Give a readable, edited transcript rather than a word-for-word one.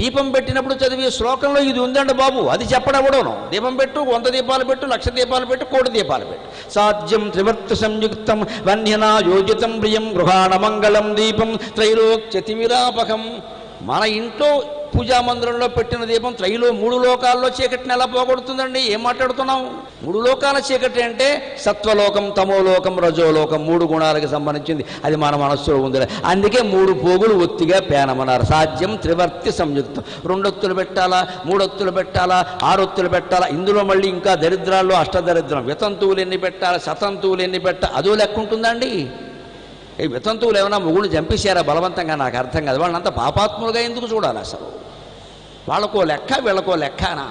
దీపం పెట్టినప్పుడు చదివే శ్లోకంలో ఇది ఉందండి బాబు, అది చెప్పడవడను. దీపం పెట్టు, 100 దీపాలు పెట్టు, 1,00,000 దీపాలు పెట్టు, 1,00,000 దీపాలు పెట్టు. సాధ్యం త్రివర్త సంయుక్తం వన్యనా యోజితం ప్రియం గృహాణ మంగళం దీపం త్రైలోక్య తిమిరాపకం. మన ఇంట్లో పూజా మందిరంలో పెట్టిన దీపం 3 లోకాల్లో చీకటిని ఎలా పోగొడుతుందండి? ఏం మాట్లాడుతున్నాం? 3 లోకాల చీకటి అంటే సత్వలోకం, తమోలోకం, రజోలోకం, 3 గుణాలకు సంబంధించింది. అది మన మనస్సులో ఉంది. అందుకే 3 పోగులు ఒత్తిగా పేనమన్నారు. సాధ్యం త్రివర్తి సంయుక్తం. 2 ఒత్తులు పెట్టాలా, 3 ఒత్తులు పెట్టాలా, 6 ఒత్తులు పెట్టాలా. ఇందులో మళ్ళీ ఇంకా దరిద్రాల్లో అష్టదరిద్రం. వితంతువులు ఎన్ని పెట్టాలి, శతంతువులు ఎన్ని పెట్టాలి, అదో లెక్క ఉంటుందండి. ఈ వితంతువులు ఏమైనా మొగుళ్ళు చంపేశారా బలవంతంగా? నాకు అర్థం కాదు. వాళ్ళంతా పాపాత్ములుగా ఎందుకు చూడాలి అసలు? వాళ్ళకో లెక్క, వీళ్ళకో లెక్కనా?